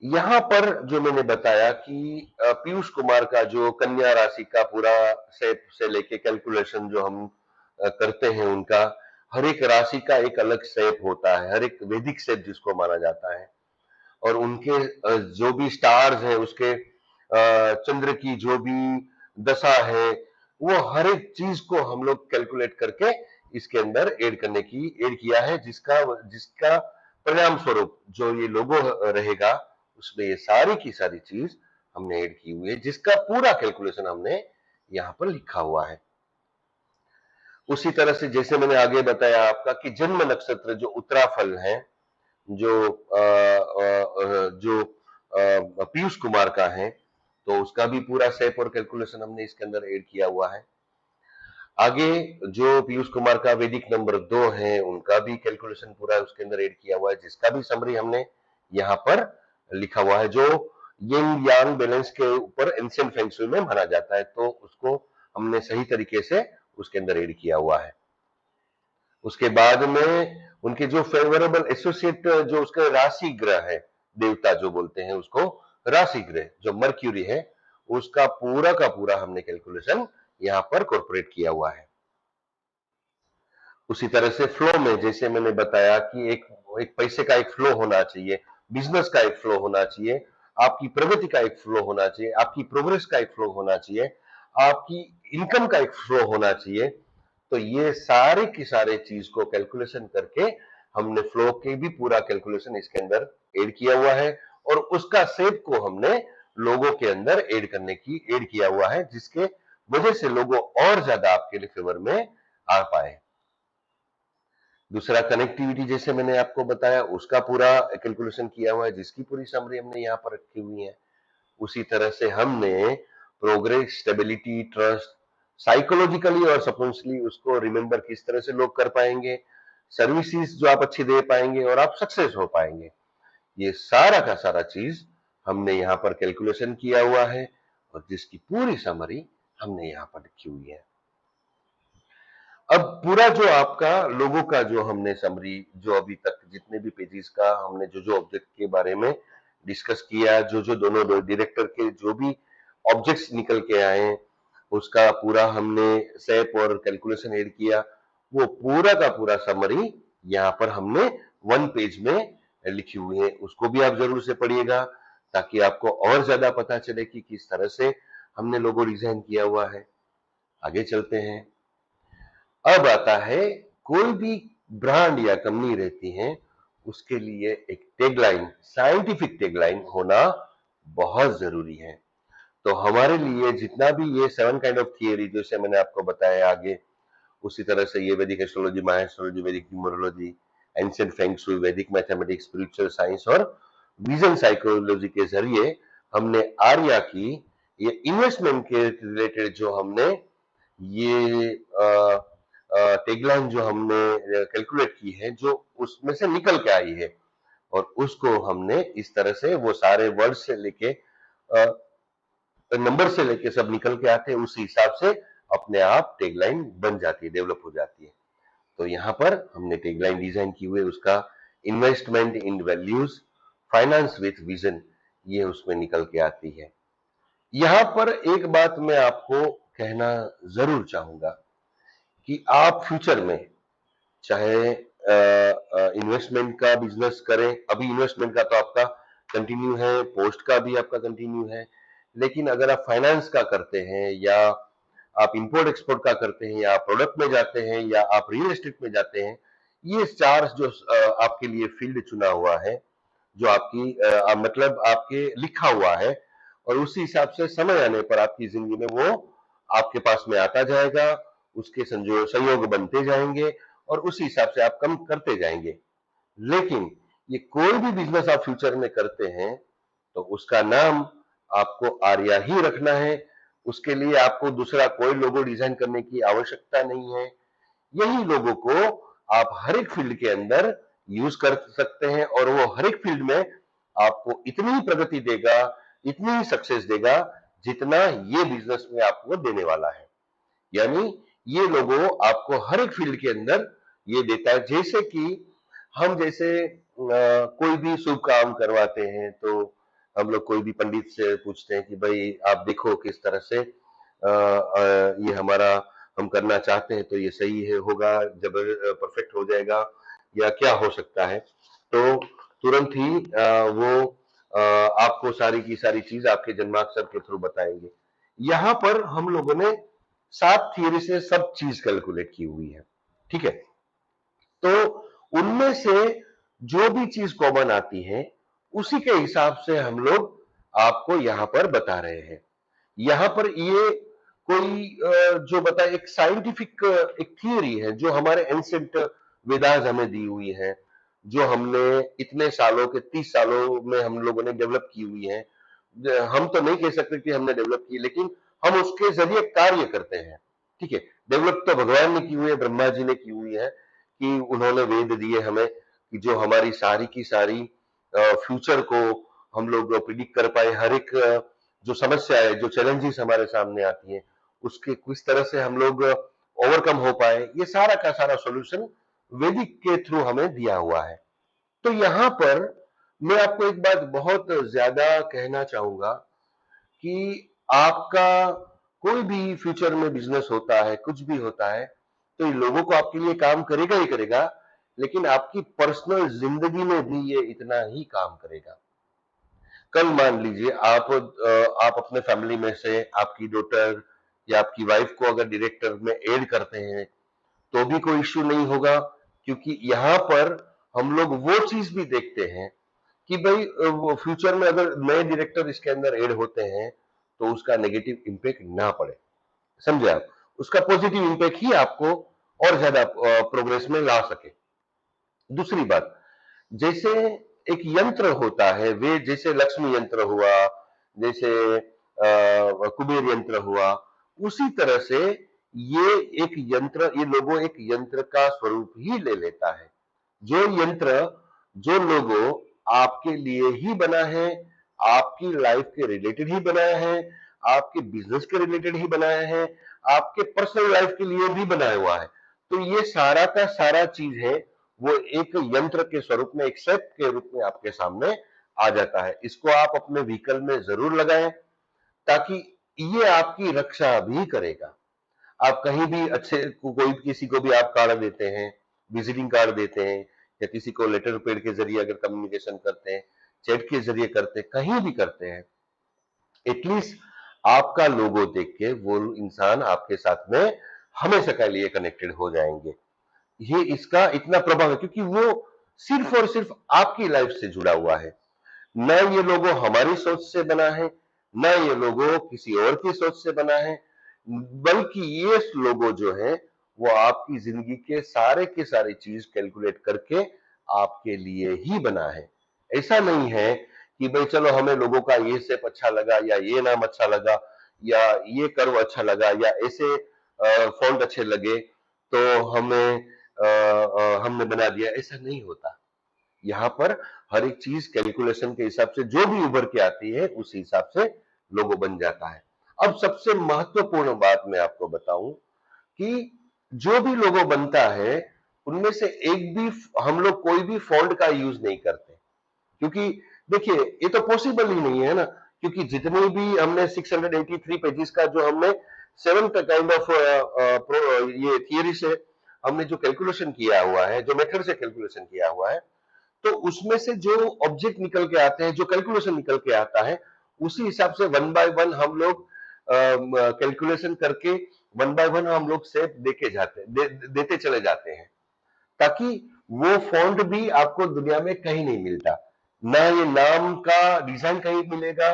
यहां पर जो मैंने बताया कि पीयूष कुमार का जो कन्या राशि का पूरा सेट से लेके कैलकुलेशन जो हम करते हैं उनका, हर एक राशि का एक अलग शेप होता है, हर एक वैदिक शेप जिसको माना जाता है, और उनके जो भी स्टार्स हैं, उसके चंद्र की जो भी दशा है, वो हर एक चीज को हम लोग कैलकुलेट करके इसके अंदर ऐड किया है, जिसका जिसका परिणाम स्वरूप जो ये लोगो रहेगा, उसमें ये सारी की सारी चीज हमने ऐड की हुई है, जिसका पूरा कैलकुलेशन हमने यहाँ पर लिखा हुआ है। उसी तरह से जैसे मैंने आगे बताया आपका कि जन्म नक्षत्र जो उत्तराफल है, जो पीयूष कुमार का है, तो उसका भी पूरा शेप और कैलकुलेशन हमने इसके अंदर ऐड किया हुआ है। आगे जो पीयूष कुमार का वैदिक नंबर 2 है, उनका भी कैलकुलेशन पूरा उसके अंदर ऐड किया हुआ है, जिसका भी समरी हमने यहाँ पर लिखा हुआ है, जो यिंग यांग बैलेंस के ऊपर एंशिएंट फेंग शुई में माना जाता है, तो उसको हमने सही तरीके से उसके अंदर ऐड किया हुआ है। उसके बाद में उनके जो फेवरेबल एसोसिएट जो उसके राशि ग्रह है, देवता जो बोलते हैं उसको, राशि ग्रह जो मर्क्यूरी है, उसका पूरा का पूरा हमने कैलकुलेशन यहाँ पर कॉर्पोरेट किया हुआ है। उसी तरह से फ्लो में जैसे मैंने बताया कि एक पैसे का एक फ्लो होना चाहिए, बिजनेस का एक फ्लो होना चाहिए, आपकी प्रगति का एक फ्लो होना चाहिए, आपकी प्रोग्रेस का एक फ्लो होना चाहिए, आपकी इनकम का एक फ्लो होना चाहिए। तो ये सारे की सारे चीज को कैलकुलेशन करके हमने फ्लो के भी पूरा कैलकुलेशन इसके अंदर ऐड किया हुआ है, और उसका शेप को हमने लोगों के अंदर ऐड किया हुआ है, जिसके वजह से लोगो और ज्यादा आपके लिए फेवर में आ पाए। दूसरा कनेक्टिविटी जैसे मैंने आपको बताया, उसका पूरा कैलकुलेशन किया हुआ है, जिसकी पूरी समरी हमने यहाँ पर रखी हुई है। उसी तरह से हमने प्रोग्रेस, स्टेबिलिटी, ट्रस्ट, साइकोलॉजिकली और सब्कॉन्शियसली उसको रिमेंबर किस तरह से लोग कर पाएंगे, सर्विसेज जो आप अच्छी दे पाएंगे और आप सक्सेस हो पाएंगे, ये सारा का सारा चीज हमने यहाँ पर कैलकुलेशन किया हुआ है, और जिसकी पूरी समरी हमने यहाँ पर लिखी हुई है। अब पूरा जो आपका लोगों का जो हमने समरी, जो अभी तक जितने भी पेजेस का हमने जो ऑब्जेक्ट के बारे में डिस्कस किया, जो दोनों डायरेक्टर के जो भी ऑब्जेक्ट्स निकल के आए, उसका पूरा हमने शेप और कैलकुलेशन ऐड किया, वो पूरा का पूरा समरी यहाँ पर हमने 1 पेज में लिखी हुई है। उसको भी आप जरूर से पढ़िएगा, ताकि आपको और ज्यादा पता चले कि किस तरह से हमने लोगो डिजाइन किया हुआ है। आगे चलते हैं। अब आता है, कोई भी ब्रांड या कंपनी रहती है, उसके लिए एक टैगलाइन, साइंटिफिक टैगलाइन होना बहुत जरूरी है। तो हमारे लिए जितना भी ये 7 काइंड ऑफ थियरी जैसे मैंने आपको बताया आगे, उसी तरह से ये वैदिक एस्ट्रोलॉजी, माया एस्ट्रोलॉजी, वैदिक न्यूमरोलॉजी, एंशिएंट फेंग शुई, वैदिक मैथमेटिक्स, स्पिरिचुअल साइंस और विजन साइकोलॉजी के जरिए हमने आर्या की ये इन्वेस्टमेंट के रिलेटेड जो हमने ये टैगलाइन जो हमने कैलकुलेट की है, जो उसमें से निकल के आई है, और उसको हमने इस तरह से वो सारे वर्ड से लेके नंबर से लेके सब निकल के आते हैं, उस हिसाब से अपने आप टैगलाइन बन जाती है, डेवलप हो जाती है। तो यहाँ पर हमने टैगलाइन डिजाइन की हुई है, उसका investment in values, finance with vision, ये उसमें निकल के आती है। यहाँ पर एक बात मैं आपको कहना जरूर चाहूंगा कि आप फ्यूचर में चाहे इन्वेस्टमेंट का बिजनेस करें, अभी इन्वेस्टमेंट का तो आपका कंटिन्यू है, पोस्ट का भी आपका कंटिन्यू है, लेकिन अगर आप फाइनेंस का करते हैं, या आप इंपोर्ट एक्सपोर्ट का करते हैं, या आप प्रोडक्ट में जाते हैं, या आप रियल एस्टेट में जाते हैं, ये चार जो आपके लिए फील्ड चुना हुआ है, जो आपकी मतलब आपके लिखा हुआ है, और उसी हिसाब से समय आने पर आपकी जिंदगी में वो आपके पास में आता जाएगा, उसके संयोग बनते जाएंगे, और उसी हिसाब से आप कम करते जाएंगे। लेकिन ये कोई भी बिजनेस आप फ्यूचर में करते हैं, तो उसका नाम आपको आर्या ही रखना है। उसके लिए आपको दूसरा कोई लोगो डिजाइन करने की आवश्यकता नहीं है। यही लोगों को आप हर एक फील्ड के अंदर यूज कर सकते हैं, और वो हर एक फील्ड में आपको इतनी ही प्रगति देगा, इतनी ही सक्सेस देगा, जितना ये बिजनेस में आपको देने वाला है। यानी ये लोगो आपको हर एक फील्ड के अंदर ये देता है। जैसे कि हम जैसे कोई भी शुभ काम करवाते हैं, तो हम लोग कोई भी पंडित से पूछते हैं कि भाई आप देखो किस तरह से ये हमारा हम करना चाहते हैं तो ये सही है, होगा, जब परफेक्ट हो जाएगा या क्या हो सकता है। तो तुरंत ही वो आपको सारी की सारी चीज आपके जन्माक्षर के थ्रू बताएंगे। यहाँ पर हम लोगों ने 7 थियरी से सब चीज कैलकुलेट की हुई है, ठीक है। तो उनमें से जो भी चीज कॉमन आती है उसी के हिसाब से हम लोग आपको यहाँ पर बता रहे हैं। यहाँ पर ये कोई जो बताए एक साइंटिफिक एक थियरी है जो हमारे एंसेंट वेदास हमें दी हुई है, जो हमने इतने सालों के 30 सालों में हम लोगों ने डेवलप की हुई है। हम तो नहीं कह सकते कि हमने डेवलप की, लेकिन हम उसके जरिए कार्य करते हैं, ठीक है। डेवलप तो भगवान ने की हुई है, ब्रह्मा जी ने की हुई है, कि उन्होंने वेद दिए हमें कि जो हमारी सारी की सारी फ्यूचर को हम लोग प्रिडिक्ट कर पाए। हर एक जो समस्या है, जो चैलेंजेस हमारे सामने आती हैं, उसके किस तरह से हम लोग ओवरकम हो पाए, ये सारा का सारा सॉल्यूशन वैदिक के थ्रू हमें दिया हुआ है। तो यहाँ पर मैं आपको एक बात बहुत ज्यादा कहना चाहूंगा कि आपका कोई भी फ्यूचर में बिजनेस होता है, कुछ भी होता है, तो ये लोगों को आपके लिए काम करेगा ही करेगा, लेकिन आपकी पर्सनल जिंदगी में भी ये इतना ही काम करेगा। कल मान लीजिए आप अपने फैमिली में से आपकी डॉटर या आपकी वाइफ को अगर डायरेक्टर में ऐड करते हैं तो भी कोई इश्यू नहीं होगा, क्योंकि यहाँ पर हम लोग वो चीज भी देखते हैं कि भाई वो फ्यूचर में अगर नए डायरेक्टर इसके अंदर ऐड होते हैं तो उसका नेगेटिव इम्पैक्ट ना पड़े, समझे आप, उसका पॉजिटिव इम्पैक्ट ही आपको और ज्यादा प्रोग्रेस में ला सके। दूसरी बात, जैसे एक यंत्र होता है, वे जैसे लक्ष्मी यंत्र हुआ, जैसे कुबेर यंत्र हुआ, उसी तरह से ये एक यंत्र, ये लोगो एक यंत्र का स्वरूप ही ले लेता है। जो यंत्र, जो लोगो आपके लिए ही बना है, आपकी लाइफ के रिलेटेड ही बनाया है, आपके बिजनेस के रिलेटेड ही बनाया है, आपके पर्सनल लाइफ के लिए भी बनाया हुआ है। तो ये सारा का सारा चीज है, वो एक यंत्र के स्वरूप में, एक सेट के रूप में आपके सामने आ जाता है। इसको आप अपने व्हीकल में जरूर लगाएं, ताकि ये आपकी रक्षा भी करेगा। आप कहीं भी अच्छे कोई किसी को भी आप कार्ड देते हैं, विजिटिंग कार्ड देते हैं, या किसी को लेटर पैड के जरिए अगर कम्युनिकेशन करते हैं, चैट के जरिए करते हैं, कहीं भी करते हैं, एटलीस्ट आपका लोगो देख के वो इंसान आपके साथ में हमेशा के लिए कनेक्टेड हो जाएंगे। ये इसका इतना प्रभाव है क्योंकि वो सिर्फ और सिर्फ आपकी लाइफ से जुड़ा हुआ है। न ये लोगो हमारी सोच से बना है, न ये लोगो किसी और की सोच से बना है, बल्कि ये लोगो जो है वो आपकी जिंदगी के सारे चीज कैलकुलेट करके आपके लिए ही बना है। ऐसा नहीं है कि भाई चलो हमें लोगों का ये शेप अच्छा लगा, या ये नाम अच्छा लगा, या ये कर्व अच्छा लगा, या ऐसे फॉन्ट अच्छे लगे तो हमने बना दिया। ऐसा नहीं होता। यहाँ पर हर एक चीज कैलकुलेशन के हिसाब से जो भी उभर के आती है उस हिसाब से लोगो बन जाता है। अब सबसे महत्वपूर्ण बात मैं आपको बताऊं कि जो भी लोगो बनता है उनमें से एक भी हम लोग कोई भी फॉन्ट का यूज नहीं करते, क्योंकि देखिए ये तो पॉसिबल ही नहीं है ना। क्योंकि जितने भी हमने 683 पेजेस का जो हमने सेवंथ काइंड ऑफ ये थियरी से हमने जो कैलकुलेशन किया हुआ है, जो मेथड से कैलकुलेशन किया हुआ है, तो उसमें से जो ऑब्जेक्ट निकल के आते हैं, जो कैलकुलेशन निकल के आता है, उसी हिसाब से वन बाय वन हम लोग कैलकुलेशन करके वन बाय वन हम लोग शेप देते चले जाते हैं, ताकि वो फॉन्ट भी आपको दुनिया में कहीं नहीं मिलता। ना ये नाम का डिजाइन कहीं मिलेगा,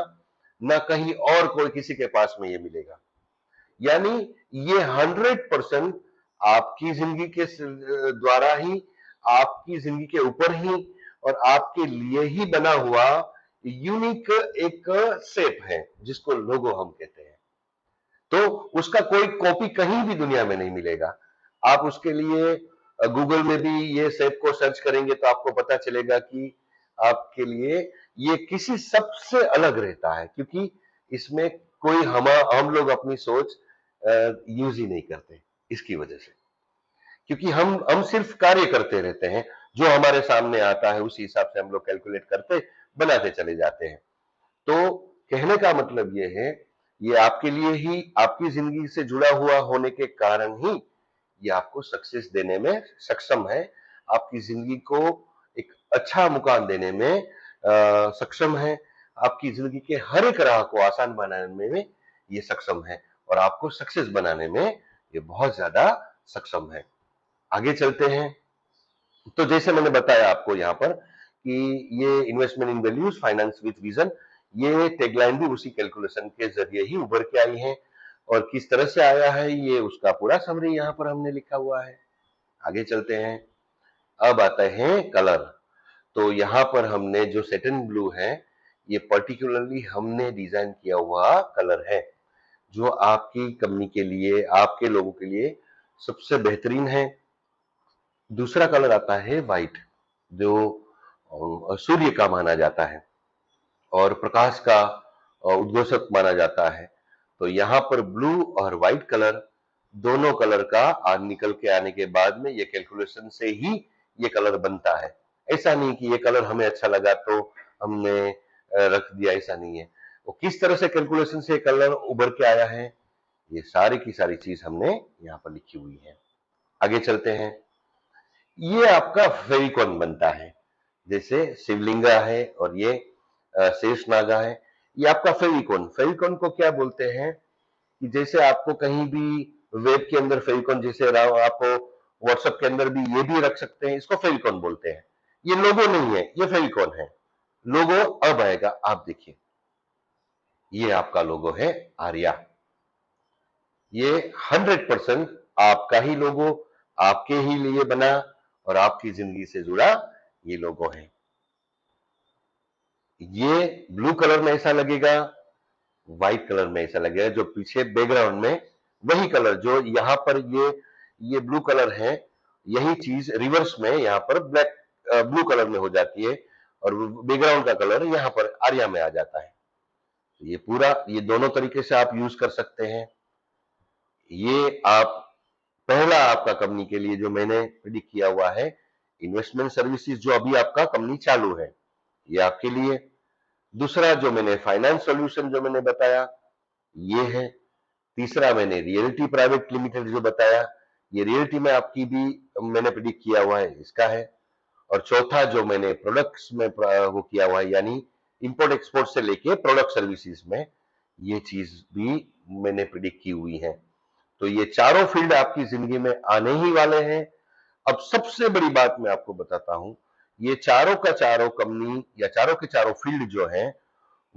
ना कहीं और कोई किसी के पास में ये मिलेगा। यानी ये 100% आपकी जिंदगी के द्वारा ही, आपकी जिंदगी के ऊपर ही और आपके लिए ही बना हुआ यूनिक एक शेप है, जिसको लोगो हम कहते हैं। तो उसका कोई कॉपी कहीं भी दुनिया में नहीं मिलेगा। आप उसके लिए गूगल में भी ये शेप को सर्च करेंगे तो आपको पता चलेगा कि आपके लिए ये किसी सबसे अलग रहता है, क्योंकि इसमें कोई हम लोग अपनी सोच यूज ही नहीं करते इसकी वजह से। क्योंकि हम सिर्फ कार्य करते रहते हैं, जो हमारे सामने आता है उसी हिसाब से हम लोग कैलकुलेट करते बनाते चले जाते हैं। तो कहने का मतलब ये है, ये आपके लिए ही, आपकी जिंदगी से जुड़ा हुआ होने के कारण ही ये आपको सक्सेस देने में सक्षम है, आपकी जिंदगी को एक अच्छा मुकाम देने में सक्षम है, आपकी जिंदगी के हर एक राह को आसान बनाने में ये सक्षम है और आपको सक्सेस बनाने में ये बहुत ज्यादा सक्षम है। आगे चलते हैं। तो जैसे मैंने बताया आपको यहाँ पर कि ये investment in values finance with vision, ये टैगलाइन भी उसी कैलकुलेशन के जरिए ही उभर के आई है और किस तरह से आया है ये उसका पूरा समरी यहाँ पर हमने लिखा हुआ है। आगे चलते हैं। अब आते हैं कलर। तो यहाँ पर हमने जो सेटन ब्लू है ये पर्टिकुलरली हमने डिजाइन किया हुआ कलर है जो आपकी कंपनी के लिए, आपके लोगों के लिए सबसे बेहतरीन है। दूसरा कलर आता है व्हाइट, जो सूर्य का माना जाता है और प्रकाश का उद्घोषक माना जाता है। तो यहाँ पर ब्लू और व्हाइट कलर, दोनों कलर का आज निकल के आने के बाद में ये कैलकुलेशन से ही ये कलर बनता है। ऐसा नहीं कि ये कलर हमें अच्छा लगा तो हमने रख दिया, ऐसा नहीं है। वो किस तरह से कैलकुलेशन से कलर उभर के आया है ये सारी की सारी चीज हमने यहाँ पर लिखी हुई है। आगे चलते हैं। ये आपका फेविकॉन बनता है, जैसे शिवलिंगा है और ये शेष नागा है, ये आपका फेविकॉन। फेविकॉन को क्या बोलते हैं कि जैसे आपको कहीं भी वेब के अंदर फेविकॉन, जैसे आप व्हाट्सएप के अंदर भी ये भी रख सकते हैं, इसको फेविकॉन बोलते हैं। ये लोगो नहीं है, ये फेविकॉन है। लोगो अब आएगा, आप देखिए ये आपका लोगो है आर्या। ये 100% आपका ही लोगो, आपके ही लिए बना और आपकी जिंदगी से जुड़ा ये लोगो है। ये ब्लू कलर में ऐसा लगेगा, व्हाइट कलर में ऐसा लगेगा, जो पीछे बैकग्राउंड में वही कलर जो यहाँ पर ये ब्लू कलर है, यही चीज रिवर्स में यहाँ पर ब्लैक ब्लू कलर में हो जाती है और बैकग्राउंड का कलर यहाँ पर आर्या में आ जाता है। ये पूरा, ये दोनों तरीके से आप यूज कर सकते हैं। ये आप पहला आपका कंपनी के लिए जो मैंने प्रेडिक्ट किया हुआ है, इन्वेस्टमेंट सर्विसेज जो अभी आपका कंपनी चालू है, ये आपके लिए। दूसरा जो मैंने फाइनेंस सॉल्यूशन जो मैंने बताया ये है। तीसरा मैंने रियलिटी प्राइवेट लिमिटेड जो बताया, ये रियलिटी में आपकी भी मैंने प्रेडिक्ट किया हुआ है, इसका है। और चौथा जो मैंने प्रोडक्ट्स में वो किया हुआ है, यानी इंपोर्ट एक्सपोर्ट से लेके प्रोडक्ट सर्विसेज में, ये चीज भी मैंने प्रेडिक्ट की हुई है। तो ये चारों फील्ड आपकी जिंदगी में आने ही वाले हैं। अब सबसे बड़ी बात मैं आपको बताता हूं, ये चारों का चारों कंपनी या चारों के चारों फील्ड जो है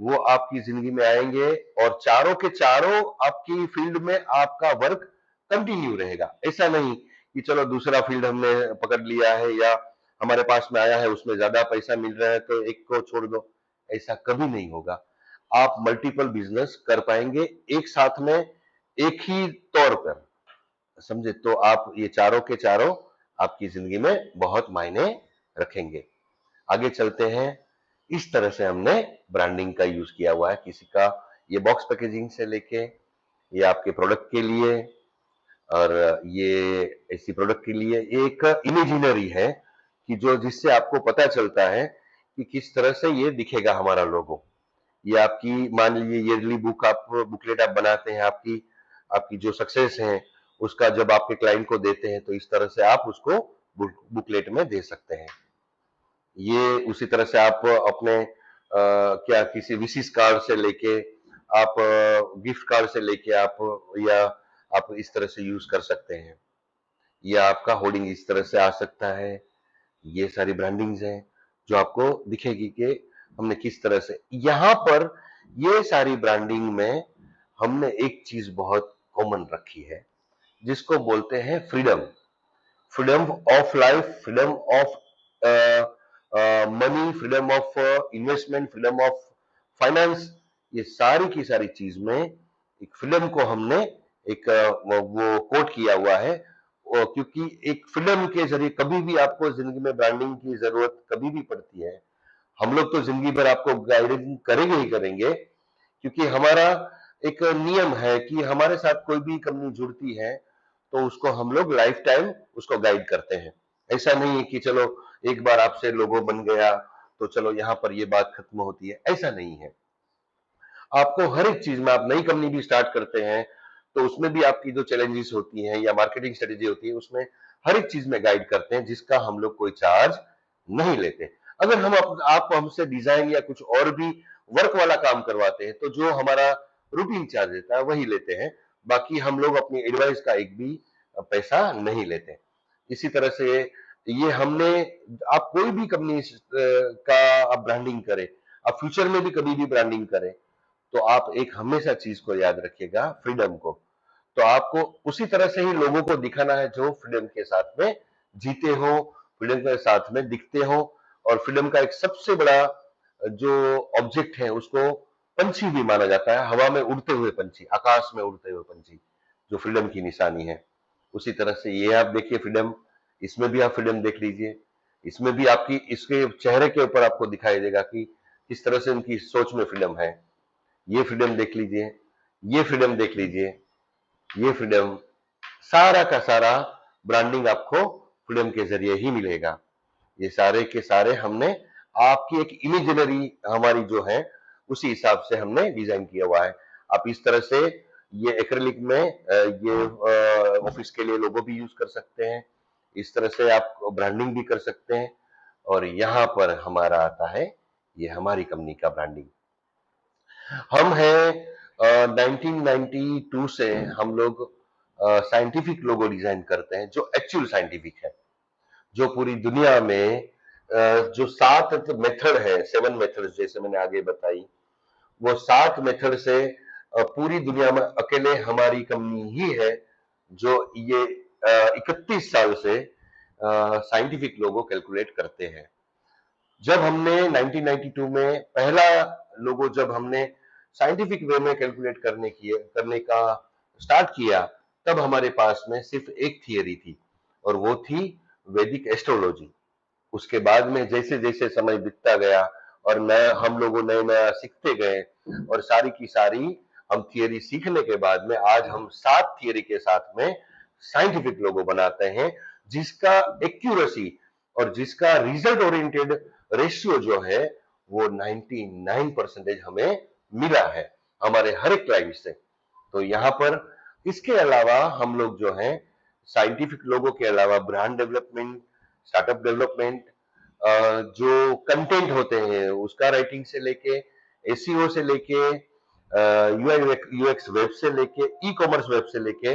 वो आपकी जिंदगी में आएंगे और चारों के चारों आपकी फील्ड में आपका वर्क कंटिन्यू रहेगा। ऐसा नहीं कि चलो दूसरा फील्ड हमने पकड़ लिया है या हमारे पास में आया है उसमें ज्यादा पैसा मिल रहा है तो एक को छोड़ दो, ऐसा कभी नहीं होगा। आप मल्टीपल बिजनेस कर पाएंगे एक साथ में, एक ही तौर पर, समझे? तो आप ये चारों के चारों आपकी जिंदगी में बहुत मायने रखेंगे। आगे चलते हैं। इस तरह से हमने ब्रांडिंग का यूज किया हुआ है, किसी का ये बॉक्स पैकेजिंग से लेके ये आपके प्रोडक्ट के लिए और ये ऐसी प्रोडक्ट के लिए एक इमेजिनरी है कि जो जिससे आपको पता चलता है कि किस तरह से ये दिखेगा हमारा लोगो। ये आपकी मान लीजिए ईयरली बुक, आप बुकलेट आप बनाते हैं, आपकी आपकी जो सक्सेस है उसका जब आपके क्लाइंट को देते हैं तो इस तरह से आप उसको बुकलेट में दे सकते हैं। ये उसी तरह से आप अपने क्या किसी विशिष्ट कार्ड से लेके आप गिफ्ट कार्ड से लेके आप, या आप इस तरह से यूज कर सकते हैं, या आपका होर्डिंग इस तरह से आ सकता है। ये सारी ब्रांडिंग्स हैं जो आपको दिखेगी कि हमने किस तरह से यहाँ पर ये सारी ब्रांडिंग में हमने एक चीज बहुत कॉमन रखी है जिसको बोलते हैं freedom. Freedom of life, freedom of money, freedom of investment, freedom of finance, ये सारी की सारी चीज में एक फ्रीडम को हमने एक वो कोट किया हुआ है। क्योंकि एक फ्रीडम के जरिए कभी भी आपको जिंदगी में ब्रांडिंग की जरूरत कभी भी पड़ती है, हम लोग तो जिंदगी भर आपको गाइडिंग करेंगे ही करेंगे, क्योंकि हमारा एक नियम है कि हमारे साथ कोई भी कंपनी जुड़ती है तो उसको हम लोग लाइफ टाइम उसको गाइड करते हैं। ऐसा नहीं है कि चलो एक बार आपसे लोगो बन गया तो चलो यहाँ पर ये बात खत्म होती है, ऐसा नहीं है। आपको हर एक चीज में, आप नई कंपनी भी स्टार्ट करते हैं तो उसमें भी आपकी जो चैलेंजेस होती हैं या मार्केटिंग स्ट्रेटेजी होती है, उसमें हर एक चीज में गाइड करते हैं जिसका हम लोग कोई चार्ज नहीं लेते। अगर आप हमसे डिजाइन या कुछ और भी वर्क वाला काम करवाते हैं तो जो हमारा रूटीन चार्ज रहता है वही लेते हैं। बाकी हम लोग अपनी एडवाइस का एक भी पैसा नहीं लेते। इसी तरह से ये हमने, आप कोई भी कंपनी का आप ब्रांडिंग करें, आप फ्यूचर में भी कभी भी ब्रांडिंग करें, तो आप एक हमेशा चीज को याद रखिएगा, फ्रीडम को। तो आपको उसी तरह से ही लोगों को दिखाना है जो फ्रीडम के साथ में जीते हो, फ्रीडम के साथ में दिखते हो। और फ्रीडम का एक सबसे बड़ा जो ऑब्जेक्ट है उसको पंछी भी माना जाता है, हवा में उड़ते हुए पंछी, आकाश में उड़ते हुए पंछी, जो फ्रीडम की निशानी है। उसी तरह से ये आप देखिए फ्रीडम, इसमें भी आप फ्रीडम देख लीजिए, इसमें भी आपकी, इसके चेहरे के ऊपर आपको दिखाई देगा कि किस तरह से उनकी सोच में फ्रीडम है। ये फ्रीडम देख लीजिए, ये फ्रीडम देख लीजिए, ये फ्रीडम, सारा का सारा ब्रांडिंग आपको फ्रीडम के जरिए ही मिलेगा। ये सारे के सारे हमने आपकी एक इमेजिनरी हमारी जो है उसी हिसाब से हमने डिजाइन किया हुआ है। आप इस तरह से ये एक्रिलिक में ये ऑफिस के लिए लोगो भी यूज कर सकते हैं, इस तरह से आप ब्रांडिंग भी कर सकते हैं। और यहाँ पर हमारा आता है ये हमारी कंपनी का ब्रांडिंग। हम हैं 1992 से हम लोग साइंटिफिक लोगो डिजाइन करते हैं जो एक्चुअल साइंटिफिक है, जो पूरी दुनिया में जो 7 मेथड है, 7 मेथड जैसे मैंने आगे बताई, वो 7 मेथड से पूरी दुनिया में अकेले हमारी कंपनी ही है जो ये 31 साल से साइंटिफिक लोगो कैलकुलेट करते हैं। जब हमने 1992 में पहला लोगो, जब हमने साइंटिफिक वे में कैलकुलेट करने का स्टार्ट किया, तब हमारे पास में सिर्फ एक थियरी थी और वो थी वैदिक एस्ट्रोलॉजी। उसके बाद में जैसे जैसे समय बीतता गया और हम लोगों नए नया सीखते गए और सारी की सारी हम थियरी सीखने के बाद में आज हम 7 थियरी के साथ में साइंटिफिक लोगो बनाते हैं, जिसका एक्यूरेसी और जिसका रिजल्ट ओरिएंटेड रेशियो जो है वो 99% हमें मिला है हमारे हर एक क्लाइंट से। तो यहाँ पर इसके अलावा हम लोग जो है साइंटिफिक लोगों के अलावा ब्रांड डेवलपमेंट, स्टार्टअप डेवलपमेंट, जो कंटेंट होते हैं उसका राइटिंग से लेके, एसईओ से लेके, यूआई यूएक्स वेब से लेके, ई कॉमर्स वेब से लेके,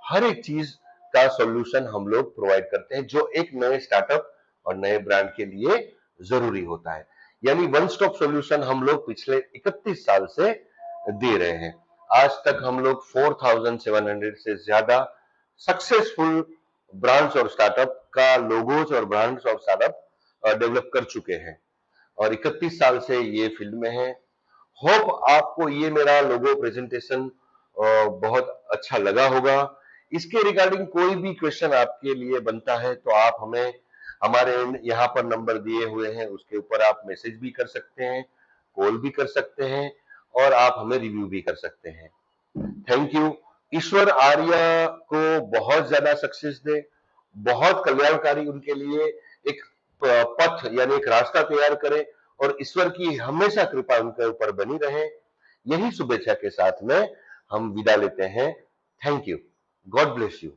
हर एक चीज का सॉल्यूशन हम लोग प्रोवाइड करते हैं जो एक नए स्टार्टअप और नए ब्रांड के लिए जरूरी होता है। यानी वन स्टॉप सॉल्यूशन हम लोग पिछले 31 साल से दे रहे हैं। आज तक हम लोग 4700 से ज्यादा सक्सेसफुल ब्रांड्स और स्टार्टअप का लोगोज और ब्रांड्स और स्टार्टअप डेवलप कर चुके हैं और 31 साल से ये फील्ड में है। होप आपको ये मेरा लोगो प्रेजेंटेशन बहुत अच्छा लगा होगा। इसके रिगार्डिंग कोई भी क्वेश्चन आपके लिए बनता है तो आप हमें, हमारे यहाँ पर नंबर दिए हुए हैं उसके ऊपर आप मैसेज भी कर सकते हैं, कॉल भी कर सकते हैं और आप हमें रिव्यू भी कर सकते हैं। Thank you. ईश्वर आर्या को बहुत ज्यादा सक्सेस दे, बहुत कल्याणकारी उनके लिए एक पथ यानी एक रास्ता तैयार करे और ईश्वर की हमेशा कृपा उनके ऊपर बनी रहे। यही शुभेच्छा के साथ में हम विदा लेते हैं। Thank you. God bless you.